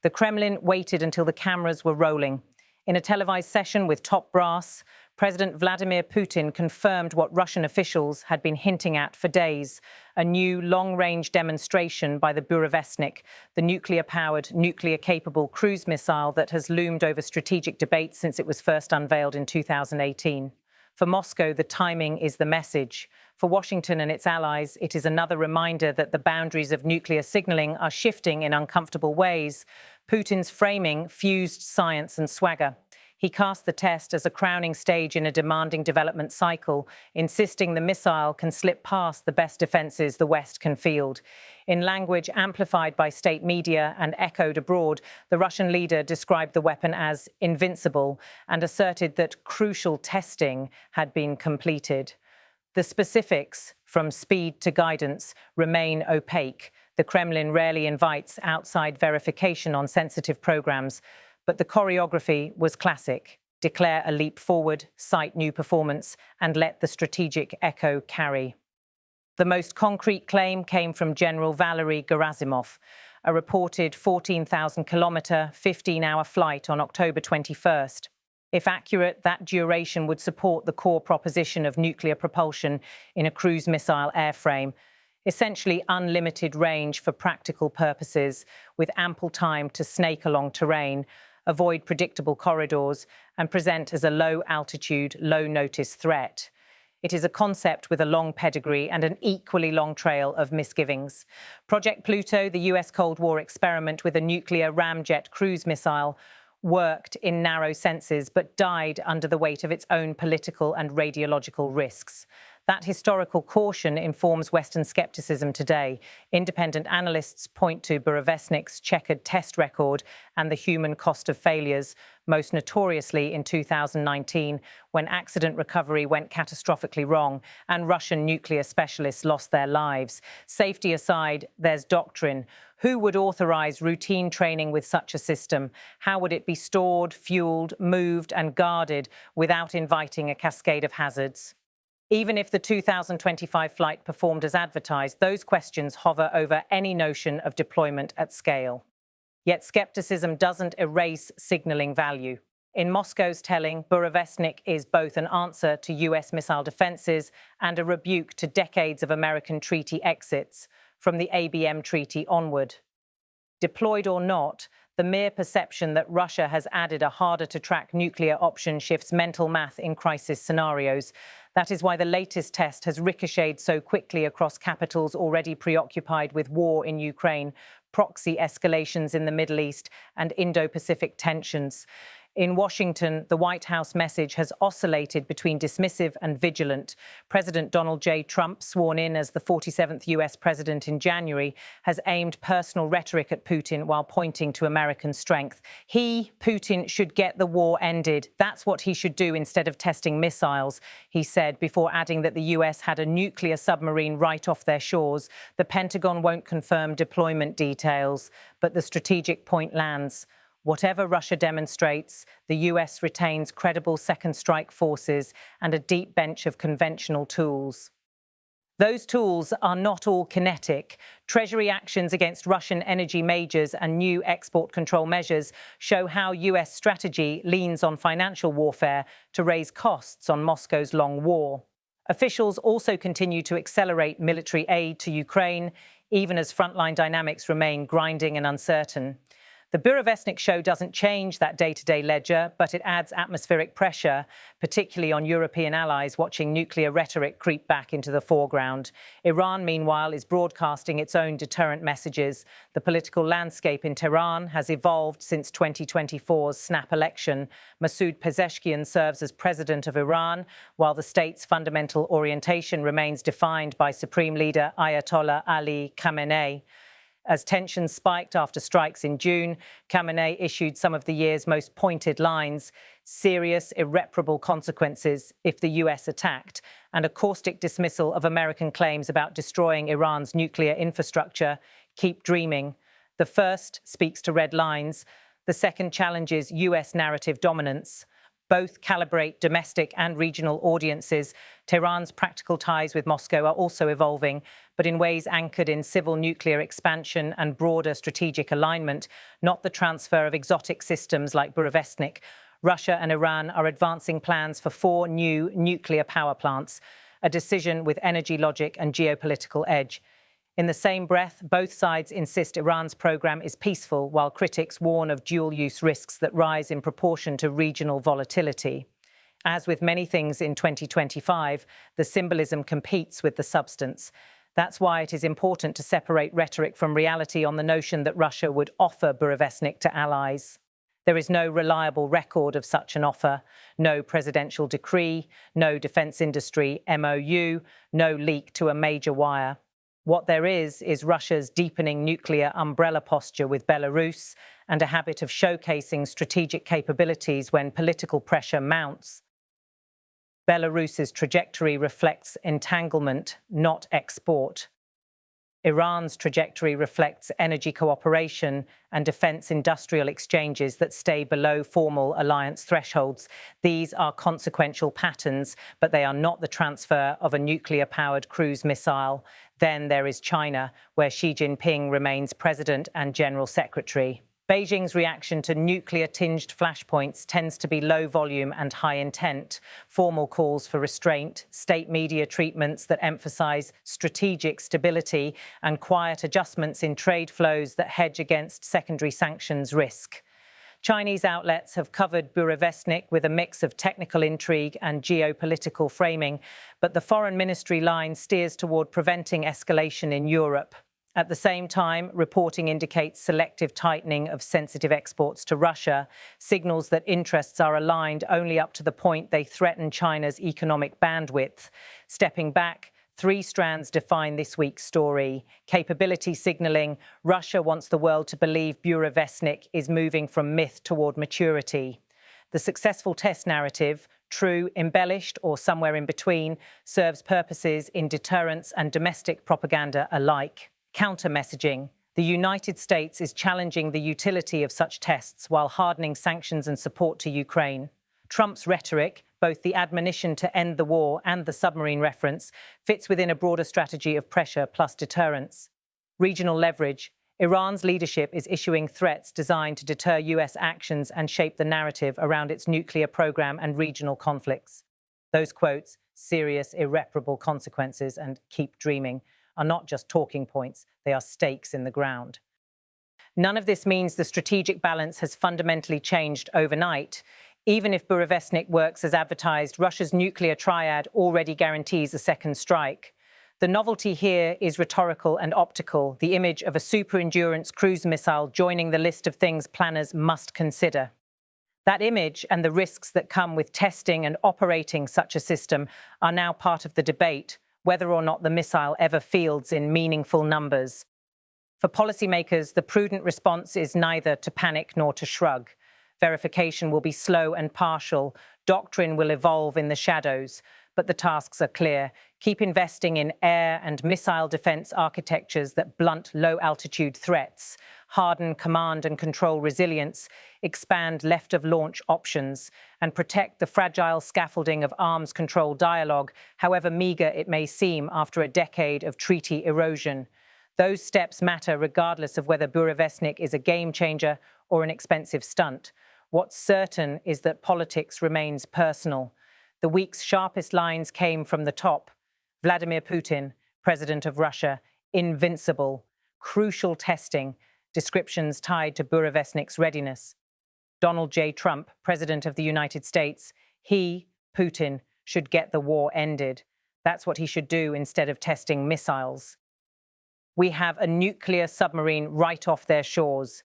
The Kremlin waited until the cameras were rolling. In a televised session with top brass, President Vladimir Putin confirmed what Russian officials had been hinting at for days: a new long-range demonstration by the Burevestnik, the nuclear-powered, nuclear-capable cruise missile that has loomed over strategic debate since it was first unveiled in 2018. For Moscow, the timing is the message. For Washington and its allies, it is another reminder that the boundaries of nuclear signaling are shifting in uncomfortable ways. Putin's framing fused science and swagger. He cast the test as a crowning stage in a demanding development cycle, insisting the missile can slip past the best defenses the West can field. In language amplified by state media and echoed abroad, the Russian leader described the weapon as invincible and asserted that crucial testing had been completed. The specifics, from speed to guidance, remain opaque. The Kremlin rarely invites outside verification on sensitive programs, but the choreography was classic: declare a leap forward, cite new performance, and let the strategic echo carry. The most concrete claim came from General Valery Gerasimov, a reported 14,000-kilometer, 15-hour flight on October 21st. If accurate, that duration would support the core proposition of nuclear propulsion in a cruise missile airframe, essentially unlimited range for practical purposes, with ample time to snake along terrain, avoid predictable corridors, and present as a low-altitude, low-notice threat. It is a concept with a long pedigree and an equally long trail of misgivings. Project Pluto, the US Cold War experiment with a nuclear ramjet cruise missile, worked in narrow senses but died under the weight of its own political and radiological risks. That historical caution informs Western skepticism today. Independent analysts point to Burevestnik's checkered test record and the human cost of failures, most notoriously in 2019, when accident recovery went catastrophically wrong and Russian nuclear specialists lost their lives. Safety aside, there's doctrine. Who would authorize routine training with such a system? How would it be stored, fueled, moved, and guarded without inviting a cascade of hazards? Even if the 2025 flight performed as advertised, those questions hover over any notion of deployment at scale. Yet skepticism doesn't erase signaling value. In Moscow's telling, Burevestnik is both an answer to US missile defenses and a rebuke to decades of American treaty exits, from the ABM treaty onward. Deployed or not, the mere perception that Russia has added a harder-to-track nuclear option shifts mental math in crisis scenarios. That is why the latest test has ricocheted so quickly across capitals already preoccupied with war in Ukraine, proxy escalations in the Middle East, and Indo-Pacific tensions. In Washington, the White House message has oscillated between dismissive and vigilant. President Donald J. Trump, sworn in as the 47th US president in January, has aimed personal rhetoric at Putin while pointing to American strength. Putin, should get the war ended. That's what he should do instead of testing missiles, he said, before adding that the US had a nuclear submarine right off their shores. The Pentagon won't confirm deployment details, but the strategic point lands. Whatever Russia demonstrates, the US retains credible second strike forces and a deep bench of conventional tools. Those tools are not all kinetic. Treasury actions against Russian energy majors and new export control measures show how US strategy leans on financial warfare to raise costs on Moscow's long war. Officials also continue to accelerate military aid to Ukraine, even as frontline dynamics remain grinding and uncertain. The Burevestnik show doesn't change that day-to-day ledger, but it adds atmospheric pressure, particularly on European allies watching nuclear rhetoric creep back into the foreground. Iran, meanwhile, is broadcasting its own deterrent messages. The political landscape in Tehran has evolved since 2024's snap election. Masoud Pezeshkian serves as president of Iran, while the state's fundamental orientation remains defined by Supreme Leader Ayatollah Ali Khamenei. As tensions spiked after strikes in June, Khamenei issued some of the year's most pointed lines: serious, irreparable consequences if the US attacked, and a caustic dismissal of American claims about destroying Iran's nuclear infrastructure. Keep dreaming. The first speaks to red lines. The second challenges US narrative dominance. Both calibrate domestic and regional audiences. Tehran's practical ties with Moscow are also evolving, but in ways anchored in civil nuclear expansion and broader strategic alignment, not the transfer of exotic systems like Burevestnik. Russia and Iran are advancing plans for 4 new nuclear power plants, a decision with energy logic and geopolitical edge. In the same breath, both sides insist Iran's program is peaceful, while critics warn of dual-use risks that rise in proportion to regional volatility. As with many things in 2025, the symbolism competes with the substance. That's why it is important to separate rhetoric from reality on the notion that Russia would offer Burevestnik to allies. There is no reliable record of such an offer, no presidential decree, no defense industry MOU, no leak to a major wire. What there is Russia's deepening nuclear umbrella posture with Belarus and a habit of showcasing strategic capabilities when political pressure mounts. Belarus's trajectory reflects entanglement, not export. Iran's trajectory reflects energy cooperation and defense industrial exchanges that stay below formal alliance thresholds. These are consequential patterns, but they are not the transfer of a nuclear-powered cruise missile. Then there is China, where Xi Jinping remains president and general secretary. Beijing's reaction to nuclear-tinged flashpoints tends to be low volume and high intent. Formal calls for restraint, state media treatments that emphasize strategic stability, and quiet adjustments in trade flows that hedge against secondary sanctions risk. Chinese outlets have covered Burevestnik with a mix of technical intrigue and geopolitical framing, but the foreign ministry line steers toward preventing escalation in Europe. At the same time, reporting indicates selective tightening of sensitive exports to Russia, signals that interests are aligned only up to the point they threaten China's economic bandwidth. Stepping back, 3 strands define this week's story. Capability signaling: Russia wants the world to believe Burevestnik is moving from myth toward maturity. The successful test narrative, true, embellished, or somewhere in between, serves purposes in deterrence and domestic propaganda alike. Counter-messaging: the United States is challenging the utility of such tests while hardening sanctions and support to Ukraine. Trump's rhetoric, both the admonition to end the war and the submarine reference, fits within a broader strategy of pressure plus deterrence. Regional leverage: Iran's leadership is issuing threats designed to deter US actions and shape the narrative around its nuclear program and regional conflicts. Those quotes, serious, irreparable consequences and keep dreaming, are not just talking points, they are stakes in the ground. None of this means the strategic balance has fundamentally changed overnight. Even if Burevestnik works as advertised, Russia's nuclear triad already guarantees a second strike. The novelty here is rhetorical and optical, the image of a super-endurance cruise missile joining the list of things planners must consider. That image and the risks that come with testing and operating such a system are now part of the debate, whether or not the missile ever fields in meaningful numbers. For policymakers, the prudent response is neither to panic nor to shrug. Verification will be slow and partial. Doctrine will evolve in the shadows. But the tasks are clear. Keep investing in air and missile defense architectures that blunt low-altitude threats, harden command and control resilience, expand left-of-launch options, and protect the fragile scaffolding of arms control dialogue, however meager it may seem after a decade of treaty erosion. Those steps matter regardless of whether Burevestnik is a game-changer or an expensive stunt. What's certain is that politics remains personal. The week's sharpest lines came from the top. Vladimir Putin, President of Russia, invincible, crucial testing, descriptions tied to Burevestnik's readiness. Donald J. Trump, President of the United States, he, Putin, should get the war ended. That's what he should do instead of testing missiles. We have a nuclear submarine right off their shores.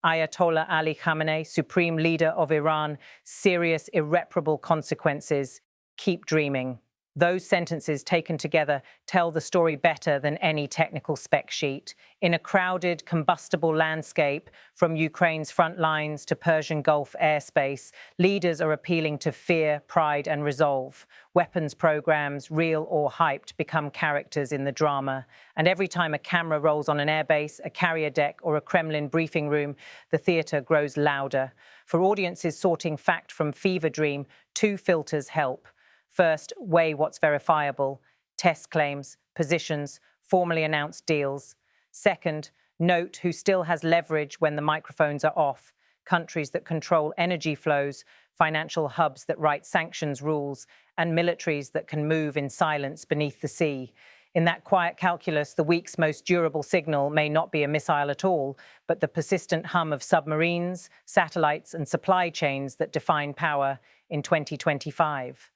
Ayatollah Ali Khamenei, Supreme Leader of Iran, serious, irreparable consequences. Keep dreaming. Those sentences taken together tell the story better than any technical spec sheet. In a crowded, combustible landscape, from Ukraine's front lines to Persian Gulf airspace, leaders are appealing to fear, pride, and resolve. Weapons programs, real or hyped, become characters in the drama. And every time a camera rolls on an airbase, a carrier deck, or a Kremlin briefing room, the theatre grows louder. For audiences sorting fact from fever dream, two filters help. First, weigh what's verifiable, test claims, positions, formally announced deals. Second, note who still has leverage when the microphones are off, countries that control energy flows, financial hubs that write sanctions rules, and militaries that can move in silence beneath the sea. In that quiet calculus, the week's most durable signal may not be a missile at all, but the persistent hum of submarines, satellites, and supply chains that define power in 2025.